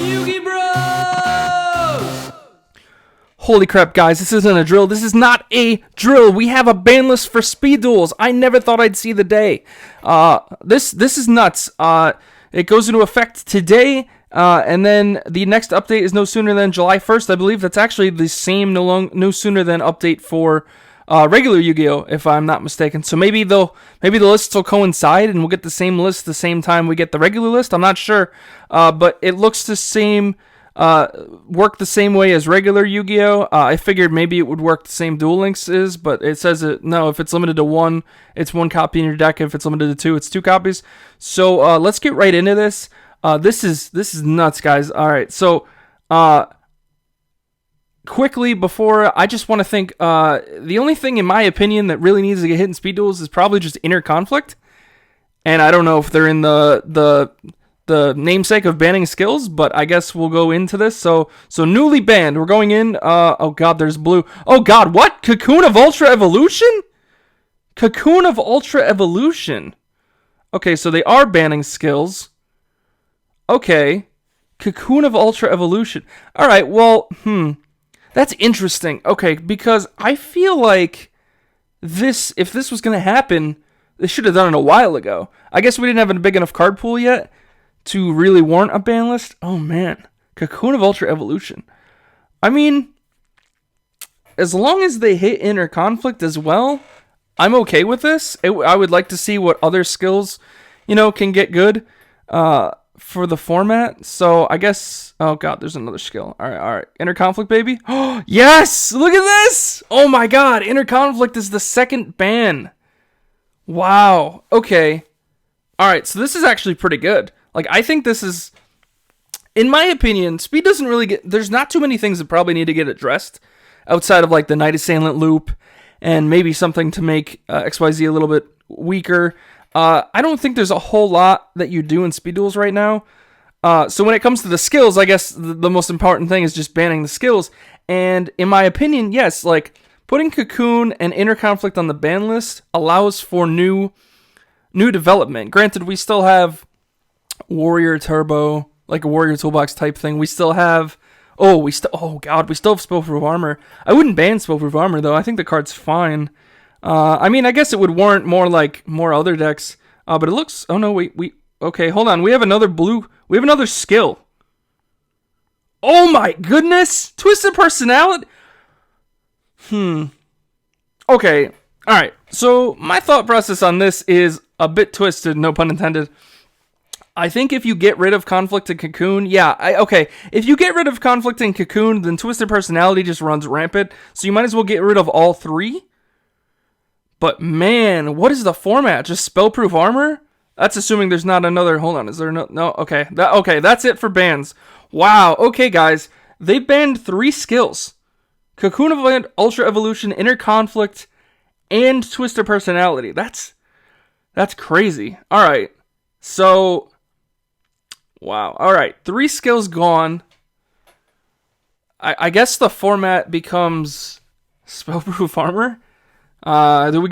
Yugi Bros! Holy crap, guys, this isn't a drill. This is not a drill. We have a ban list for speed duels. I never thought I'd see the day. This is nuts. It goes into effect today, and then the next update is no sooner than July 1st. I believe that's actually the same no sooner than update for regular Yu-Gi-Oh, if I'm not mistaken. So maybe the lists will coincide and we'll get the same list the same time we get the regular list. I'm not sure, but it looks the same. Work the same way as regular Yu-Gi-Oh! I figured maybe it would work the same Duel Links is, but it says no, if it's limited to one, it's one copy in your deck. If it's limited to two, it's two copies. So let's get right into this. This is nuts, guys. All right, so quickly before, I just want to think, the only thing in my opinion that really needs to get hit in speed duels is probably just inner conflict, and I don't know if they're in the namesake of banning skills, but I guess we'll go into this. So newly banned. We're going in. Oh god, there's blue. Oh god, what? Cocoon of Ultra Evolution? Cocoon of Ultra Evolution. Okay, so they are banning skills. Okay. Cocoon of Ultra Evolution. Alright, well, that's interesting. Okay, because I feel like if this was going to happen, they should have done it a while ago. I guess we didn't have a big enough card pool yet to really warrant a ban list. Oh man, Cocoon of Ultra Evolution. I mean, as long as they hit inner conflict as well, I'm okay with this. I would like to see what other skills, can get good for the format. So I guess, oh god, there's another skill. All right, inner conflict, baby. Oh yes, look at this. Oh my god, inner conflict is the second ban. Wow. Okay. All right, so this is actually pretty good. Like, I think this is, in my opinion, speed doesn't really there's not too many things that probably need to get addressed outside of, like, the Night Assailant loop and maybe something to make XYZ a little bit weaker. I don't think there's a whole lot that you do in speed duels right now. So when it comes to the skills, I guess the most important thing is just banning the skills. And in my opinion, yes, like, putting Cocoon and Inner Conflict on the ban list allows for new development. Granted, we still have Warrior Turbo, like a Warrior Toolbox type thing. We still have, we still have Spellproof Armor. I wouldn't ban Spellproof Armor though. I think the card's fine. I mean, I guess it would warrant more other decks. But it looks, okay, hold on. We have another skill. Oh my goodness! Twisted Personality? Okay, alright. So my thought process on this is a bit twisted, no pun intended. I think if you get rid of Conflict and Cocoon, if you get rid of Conflict and Cocoon, then Twisted Personality just runs rampant, so you might as well get rid of all three. But man, what is the format? Just Spellproof Armor? That's assuming there's not another, hold on, is there no, okay, that's it for bans. Wow, okay guys, they banned 3 skills. Cocoon of Ultra Evolution, Inner Conflict, and Twisted Personality. That's crazy. Alright, so wow. Alright, 3 skills gone. I guess the format becomes Spellproof Armor. Do we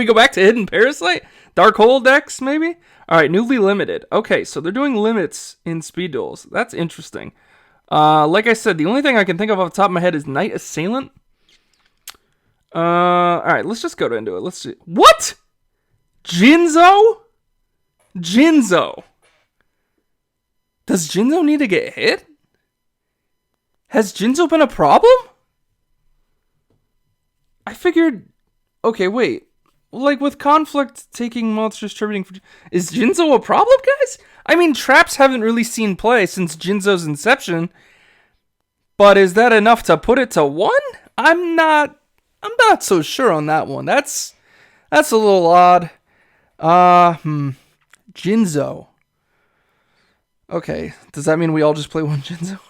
go back to Hidden Parasite? Dark Hole decks, maybe? Alright, newly limited. Okay, so they're doing limits in speed duels. That's interesting. Like I said, the only thing I can think of off the top of my head is Night Assailant. Alright, let's just go into it. Let's see. What? Jinzo? Does Jinzo need to get hit? Has Jinzo been a problem? I figured... Okay, wait. Like, with Conflict taking monsters tributing... Is Jinzo a problem, guys? I mean, traps haven't really seen play since Jinzo's inception. But is that enough to put it to 1? I'm not so sure on that one. That's a little odd. Jinzo. Okay, does that mean we all just play one Jinzo?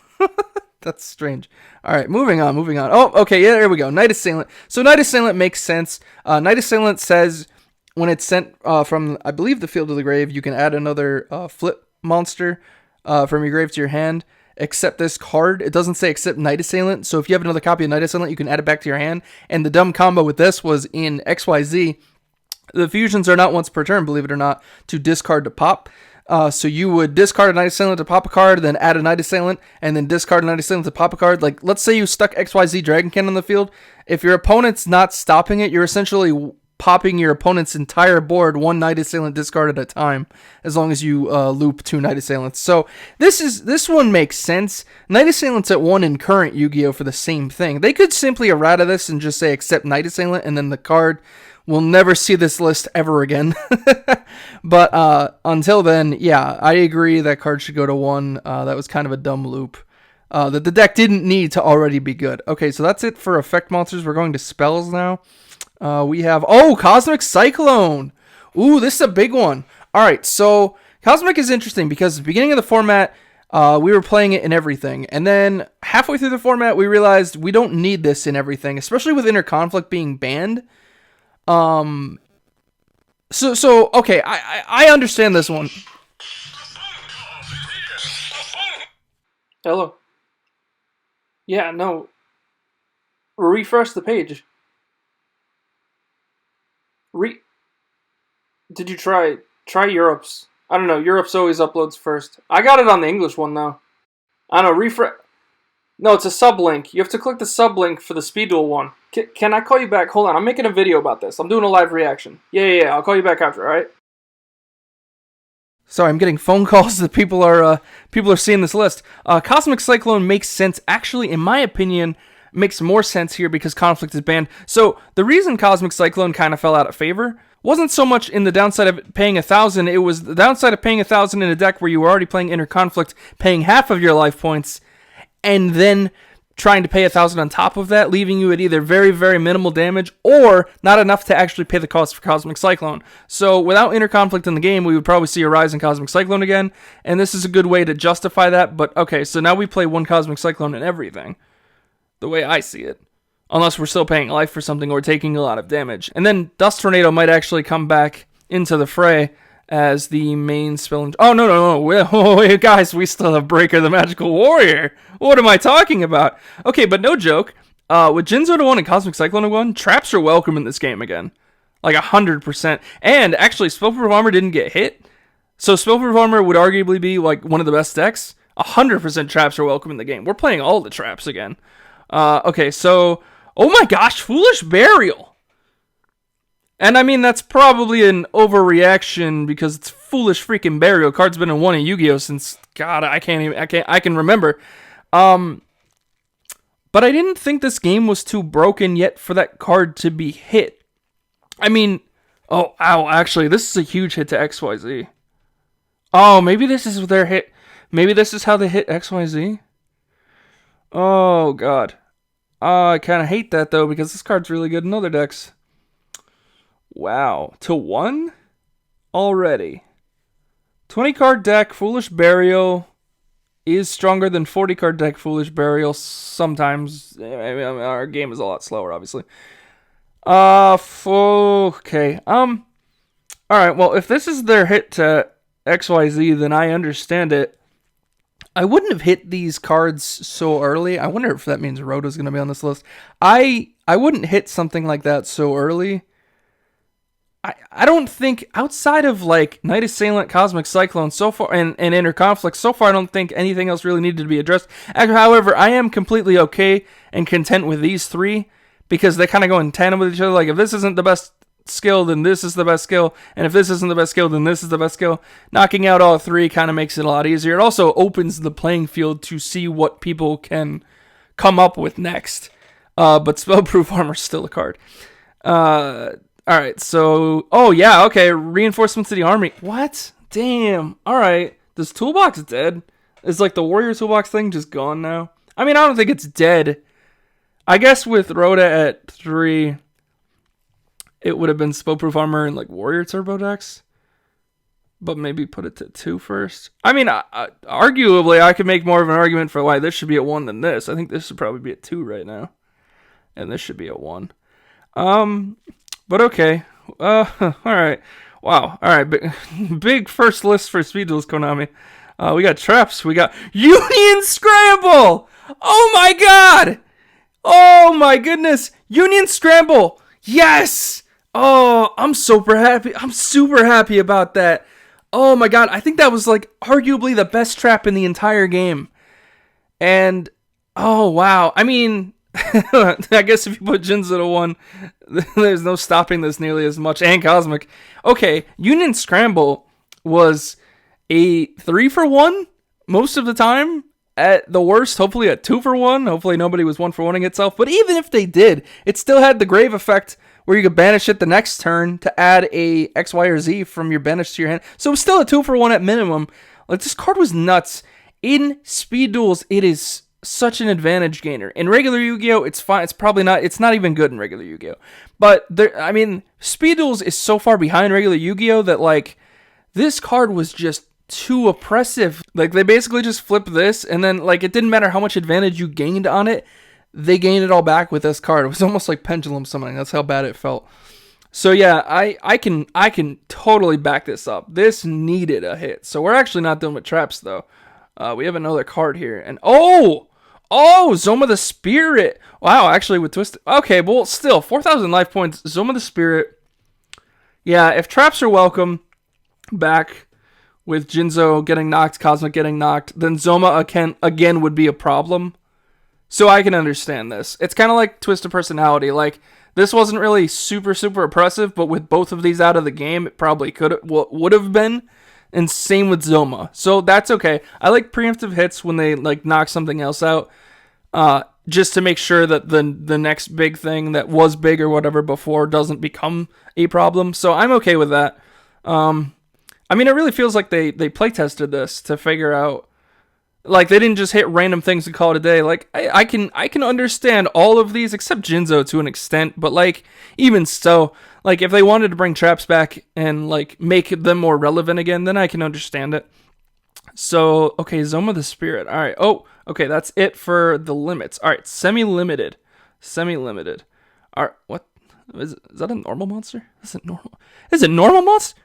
That's strange. Alright, moving on. Oh, okay, yeah, there we go. Night Assailant. So Night Assailant makes sense. Night Assailant says when it's sent from, I believe, the Field of the Grave, you can add another flip monster from your grave to your hand. Except this card. It doesn't say except Night Assailant. So if you have another copy of Night Assailant, you can add it back to your hand. And the dumb combo with this was in XYZ. The fusions are not once per turn, believe it or not, to discard to pop. So you would discard a Knight Assailant to pop a card, then add a Knight Assailant, and then discard a Knight Assailant to pop a card. Like, let's say you stuck XYZ Dragon Cannon on the field. If your opponent's not stopping it, you're essentially popping your opponent's entire board one Knight Assailant discard at a time, as long as you loop 2 Knight Assailants. So this one makes sense. Knight Assailant's at 1 in current Yu-Gi-Oh! For the same thing. They could simply errata this and just say accept Knight Assailant, and then the card will never see this list ever again. But until then, yeah, I agree that card should go to 1. That was kind of a dumb loop. That the deck didn't need to already be good. Okay, so that's it for effect monsters. We're going to spells now. We have, Cosmic Cyclone. Ooh, this is a big one. All right, so Cosmic is interesting because at the beginning of the format, we were playing it in everything. And then halfway through the format, we realized we don't need this in everything, especially with Interconflict being banned. Okay, I understand this one. Hello. Yeah, no. Refresh the page. Did you try Europe's? I don't know. Europe's always uploads first. I got it on the English one though. I don't know. Refresh. No, it's a sublink. You have to click the sublink for the Speed Duel one. Can I call you back? Hold on. I'm making a video about this. I'm doing a live reaction. Yeah. I'll call you back after. All right. Sorry, I'm getting phone calls that people are seeing this list. Cosmic Cyclone makes sense. Actually, in my opinion, makes more sense here because Conflict is banned. So the reason Cosmic Cyclone kind of fell out of favor wasn't so much in the downside of paying 1,000. It was the downside of paying 1,000 in a deck where you were already playing Interconflict, paying half of your life points, and then trying to pay 1,000 on top of that, leaving you at either very, very minimal damage or not enough to actually pay the cost for Cosmic Cyclone. So without Interconflict in the game, we would probably see a rise in Cosmic Cyclone again, and this is a good way to justify that. But okay, so now we play 1 Cosmic Cyclone and everything, the way I see it. Unless we're still paying life for something or taking a lot of damage. And then Dust Tornado might actually come back into the fray as the main spell. No. Wait, guys, we still have Breaker the Magical Warrior. What am I talking about? Okay, but no joke. With Jinzo to 1 and Cosmic Cyclone to 1, traps are welcome in this game again. Like 100%. And actually, Spellproof Armor didn't get hit. So Spellproof Armor would arguably be like one of the best decks. 100% traps are welcome in the game. We're playing all the traps again. Okay, so... Oh my gosh, Foolish Burial! And I mean, that's probably an overreaction because it's Foolish freaking Burial. Card's been in 1 in Yu-Gi-Oh! Since, God, I can remember. But I didn't think this game was too broken yet for that card to be hit. I mean, actually, this is a huge hit to XYZ. Oh, maybe this is their hit. Maybe this is how they hit XYZ? Oh, God. I kind of hate that, though, because this card's really good in other decks. Wow. To 1? Already. 20-card deck, Foolish Burial is stronger than 40-card deck, Foolish Burial. Sometimes. Our game is a lot slower, obviously. Okay. Alright, well, if this is their hit to XYZ, then I understand it. I wouldn't have hit these cards so early. I wonder if that means Rhoda's going to be on this list. I wouldn't hit something like that so early. I don't think, outside of like Knight Assailant, Cosmic Cyclone so far, and Interconflict, so far I don't think anything else really needed to be addressed. However, I am completely okay and content with these 3 because they kind of go in tandem with each other. Like, if this isn't the best skill, then this is the best skill, and if this isn't the best skill, then this is the best skill. Knocking out all 3 kind of makes it a lot easier. It also opens the playing field to see what people can come up with next. But Spellproof Armor's still a card. Alright, so... Oh, yeah, okay, Reinforcements to the Army. What? Damn. Alright. This Toolbox dead? Is, like, the Warrior Toolbox thing just gone now? I mean, I don't think it's dead. I guess with Rhoda at 3... it would have been Spellproof Armor and like Warrior Turbo decks. But maybe put it to 2 first. I mean, arguably, I could make more of an argument for why this should be at 1 than this. I think this should probably be at 2 right now. And this should be at 1. But okay. Alright. Wow. Alright. Big first list for Speed Duels, Konami. We got traps. We got Union Scramble! Oh my god! Oh my goodness! Union Scramble! Yes! Oh, I'm super happy. I'm super happy about that. Oh my god, I think that was like arguably the best trap in the entire game. And oh wow, I mean, I guess if you put Jinzo to 1, there's no stopping this nearly as much. And Cosmic. Okay, Union Scramble was a 3 for 1 most of the time. At the worst, hopefully a 2 for 1. Hopefully nobody was 1 for 1ing itself. But even if they did, it still had the grave effect where you could banish it the next turn to add a X, Y, or Z from your banish to your hand. So it was still a 2 for 1 at minimum. Like, this card was nuts. In Speed Duels, it is such an advantage gainer. In regular Yu-Gi-Oh, it's fine. It's not even good in regular Yu-Gi-Oh. But Speed Duels is so far behind regular Yu-Gi-Oh that like this card was just too oppressive. Like, they basically just flipped this, and then like it didn't matter how much advantage you gained on it, they gained it all back with this card. It was almost like pendulum summoning. That's how bad it felt. So yeah, I can totally back this up. This needed a hit. So we're actually not done with traps though. We have another card here, and oh, Zoma the Spirit. Wow, actually with Twisted. Okay, well still 4,000 life points. Zoma the Spirit. Yeah, if traps are welcome back with Jinzo getting knocked, Cosmic getting knocked, then Zoma again would be a problem. So I can understand this. It's kind of like Twisted Personality. Like, this wasn't really super oppressive, but with both of these out of the game, it probably would have been. And same with Zoma. So that's okay. I like preemptive hits when they like knock something else out. Just to make sure that the next big thing that was big or whatever before doesn't become a problem. So I'm okay with that. I mean, it really feels like they play tested this to figure out. Like, they didn't just hit random things and call it a day. Like, I can understand all of these, except Jinzo to an extent, but, like, even so, like, if they wanted to bring traps back and, like, make them more relevant again, then I can understand it. So, okay, Zoma the Spirit. All right. Oh, okay, that's it for the limits. All right, semi-limited. All right, what? Is that a normal monster? Is it normal? Is it normal monster?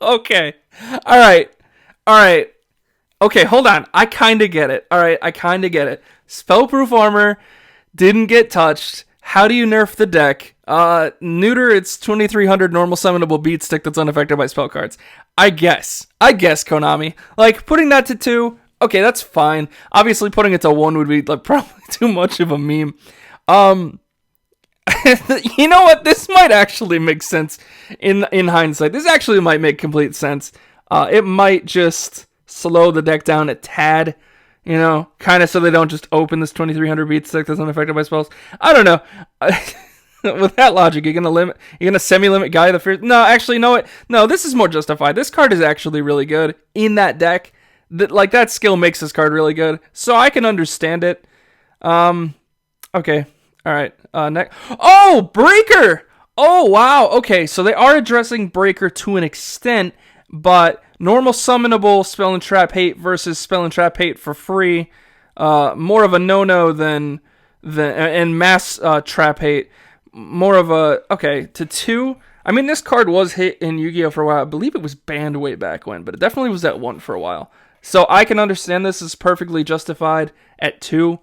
Okay. All right. Okay, hold on. I kind of get it. All right, I kind of get it. Spellproof armor didn't get touched. How do you nerf the deck? Neuter its 2300 normal summonable beat stick that's unaffected by spell cards. I guess, Konami. Like, putting that to 2, okay, that's fine. Obviously, putting it to 1 would be like probably too much of a meme. You know what? This might actually make sense in hindsight. This actually might make complete sense. It might just slow the deck down a tad, you know, kind of so they don't just open this 2300 beat stick that's unaffected by spells. I don't know. With that logic, you're gonna semi-limit Guy the Fierce. No, actually, no. This is more justified. This card is actually really good in that deck. That skill makes this card really good, so I can understand it. Okay. All right, next. Oh, Breaker! Oh, wow. Okay, so they are addressing Breaker to an extent, but normal summonable Spell and Trap Hate versus Spell and Trap Hate for free, more of a no-no than and Mass Trap Hate, more of a, okay, to 2. I mean, this card was hit in Yu-Gi-Oh! For a while. I believe it was banned way back when, but it definitely was at 1 for a while. So I can understand this is perfectly justified at 2.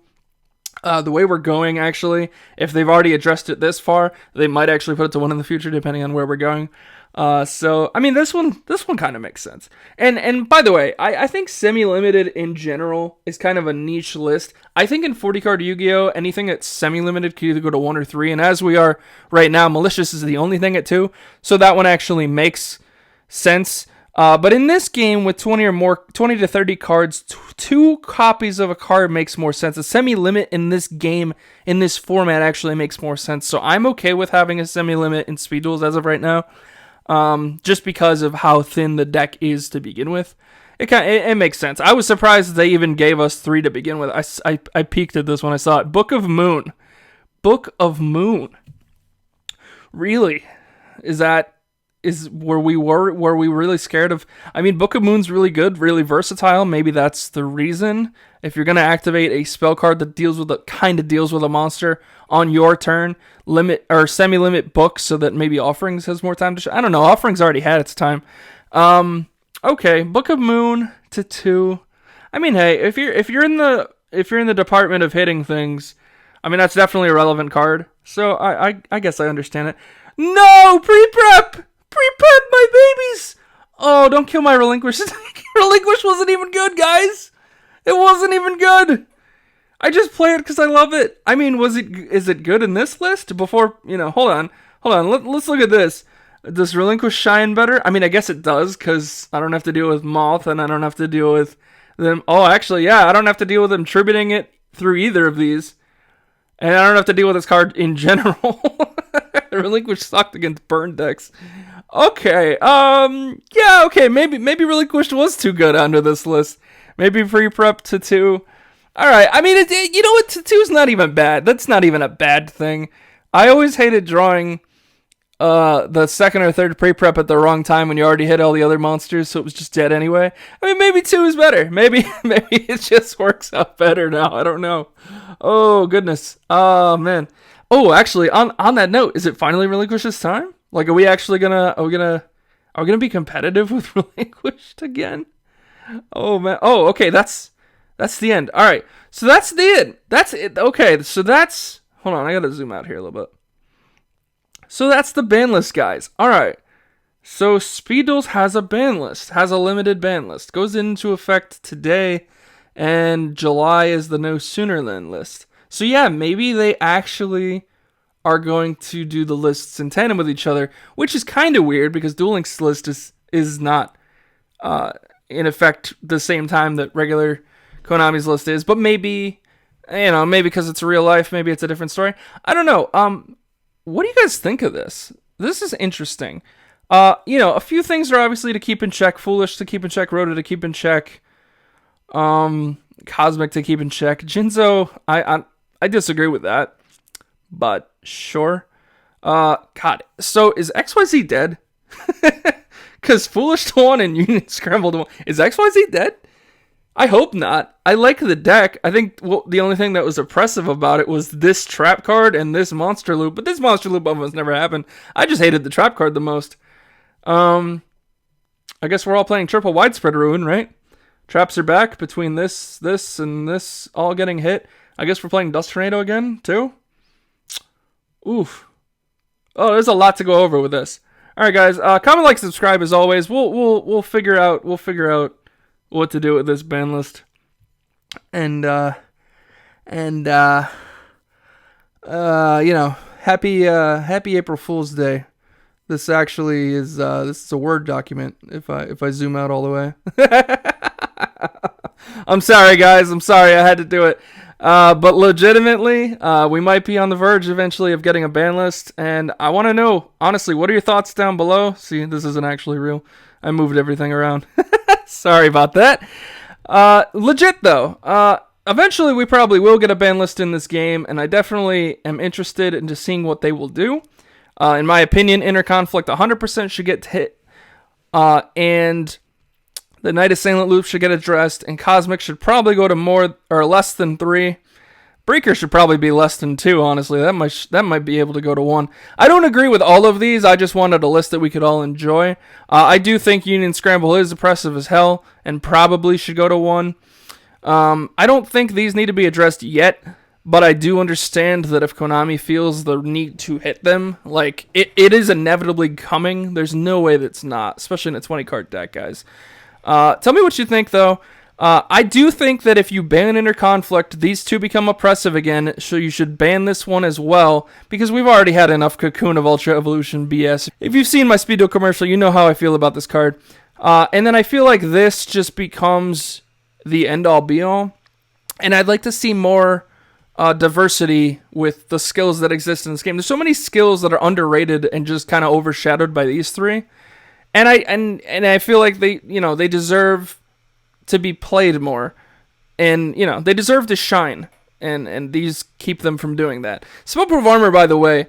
The way we're going, actually, if they've already addressed it this far, they might actually put it to 1 in the future, depending on where we're going. So, I mean, this one kind of makes sense. And by the way, I think semi-limited in general is kind of a niche list. I think in 40-card Yu-Gi-Oh!, anything that's semi-limited could either go to 1 or 3, and as we are right now, Malicious is the only thing at 2, so that one actually makes sense. But in this game, with 20 to 30 cards, 2 copies of a card makes more sense. A semi-limit in this game, in this format, actually makes more sense. So I'm okay with having a semi-limit in Speed Duels as of right now, just because of how thin the deck is to begin with. It makes sense. I was surprised that they even gave us 3 to begin with. I peeked at this when I saw it. Book of Moon. Really? Were we really scared of? I mean, Book of Moon's really good, really versatile. Maybe that's the reason. If you're gonna activate a spell card that deals with a monster on your turn, limit or semi-limit Book so that maybe Offerings has more time to show. I don't know. Offerings already had its time. Okay, Book of Moon to 2. I mean, hey, if you're in the department of hitting things, I mean, that's definitely a relevant card. So I guess I understand it. No! Pre-prep! Pre-prep, my babies! Oh, don't kill my Relinquish. Relinquish wasn't even good, guys! It wasn't even good! I just play it because I love it. I mean, is it good in this list? Before, hold on. Let's look at this. Does Relinquish shine better? I mean, I guess it does, because I don't have to deal with Moth, and I don't have to deal with them. Oh, actually, yeah, I don't have to deal with them tributing it through either of these. And I don't have to deal with this card in general. Relinquish sucked against burn decks. Okay, yeah, okay, maybe Relinquished was too good under this list. Maybe pre-prep to 2. Alright, I mean, you know what, to 2 is not even bad. That's not even a bad thing. I always hated drawing the second or third pre-prep at the wrong time when you already hit all the other monsters, so it was just dead anyway. I mean, maybe 2 is better. Maybe it just works out better now. I don't know. Oh, goodness. Oh, man. Oh, actually, on that note, is it finally Relinquish's time? Like, are we gonna be competitive with Relinquished again? Oh, man. Oh, okay, that's the end. All right, so that's the end. That's it. Okay, so that's... Hold on, I gotta zoom out here a little bit. So that's the ban list, guys. All right, so Speed Duels has a ban list, has a limited ban list. Goes into effect today, and July is the no sooner than list. So yeah, maybe they actually are going to do the lists in tandem with each other, which is kind of weird because Duel Links list is not in effect the same time that regular Konami's list is, but maybe because it's real life, maybe it's a different story. I don't know. What do you guys think of this? This is interesting. A few things are obviously to keep in check. Foolish to keep in check. Rhoda to keep in check. Cosmic to keep in check. Jinzo, I disagree with that, but sure. God, so is XYZ dead? Because Foolish to 1 and Union Scrambled 1. Is XYZ dead? I hope not. I like the deck. I think the only thing that was oppressive about it was this trap card and this monster loop. But this monster loop almost never happened. I just hated the trap card the most. I guess we're all playing triple widespread ruin, right? Traps are back between this, and this all getting hit. I guess we're playing Dust Tornado again, too? Oof. Oh, there's a lot to go over with this. All right, guys. Comment, like, subscribe as always. We'll figure out what to do with this ban list. And happy April Fool's Day. This actually is this is a Word document if I zoom out all the way. I'm sorry, guys. I'm sorry I had to do it. But legitimately, we might be on the verge eventually of getting a ban list, and I want to know, honestly, what are your thoughts down below? See, this isn't actually real. I moved everything around. Sorry about that. Legit, though. Eventually, we probably will get a ban list in this game, and I definitely am interested in just seeing what they will do. In my opinion, Inner Conflict 100% should get hit, and the Night Assailant loop should get addressed, and Cosmic should probably go to more or less than 3. Breaker should probably be less than 2, honestly. That might be able to go to 1. I don't agree with all of these. I just wanted a list that we could all enjoy. I do think Union Scramble is oppressive as hell and probably should go to 1. I don't think these need to be addressed yet, but I do understand that if Konami feels the need to hit them, like, it is inevitably coming. There's no way that's not, especially in a 20-card deck, guys. Tell me what you think, though. I do think that if you ban Inner Conflict, these two become oppressive again, so you should ban this one as well, because we've already had enough Cocoon of Ultra Evolution BS. If you've seen my Speed Duel commercial, you know how I feel about this card. And then I feel like this just becomes the end-all, be-all, and I'd like to see more diversity with the skills that exist in this game. There's so many skills that are underrated and just kind of overshadowed by these three, and I feel like they deserve to be played more, and they deserve to shine, and these keep them from doing that. Spellproof Armor, by the way,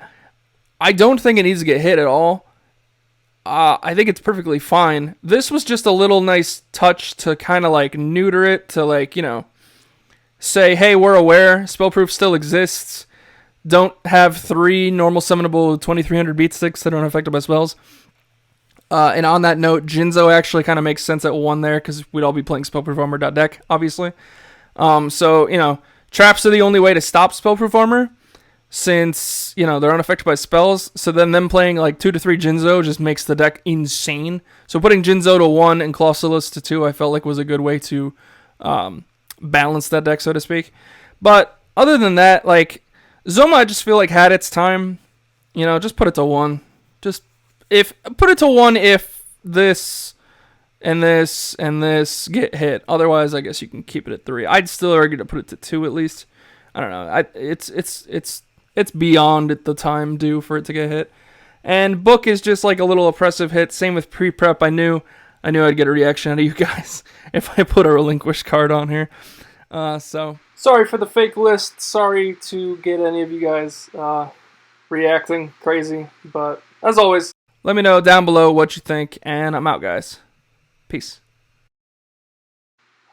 I don't think it needs to get hit at all. I think it's perfectly fine. This was just a little nice touch to kind of like neuter it, to say, hey, we're aware, Spellproof still exists. Don't have 3 normal summonable 2300 beat sticks that aren't affected by spells. And on that note, Jinzo actually kind of makes sense at 1 there, because we'd all be playing Spellproof Armor deck, obviously. So, traps are the only way to stop Spellproof Armor. since, you know, they're unaffected by spells. So then them playing like 2 to 3 Jinzo just makes the deck insane. So putting Jinzo to 1 and Clausulus to 2, I felt like was a good way to balance that deck, so to speak. But other than that, like, Zoma, I just feel like had its time. You know, just put it to 1. Just put it to 1 if this and this and this get hit. Otherwise, I guess you can keep it at 3. I'd still argue to put it to 2 at least. I don't know. It's beyond the time due for it to get hit. And Book is just like a little oppressive hit. Same with pre-prep. I knew I'd get a reaction out of you guys if I put a relinquish card on here. So sorry for the fake list. Sorry to get any of you guys reacting crazy. But as always, let me know down below what you think. And I'm out, guys. Peace.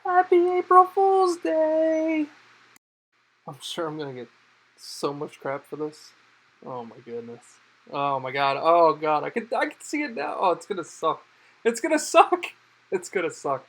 Happy April Fool's Day. I'm sure I'm gonna get so much crap for this. Oh my goodness. Oh my god. Oh god. I can see it now. Oh, it's gonna suck. It's gonna suck. It's gonna suck.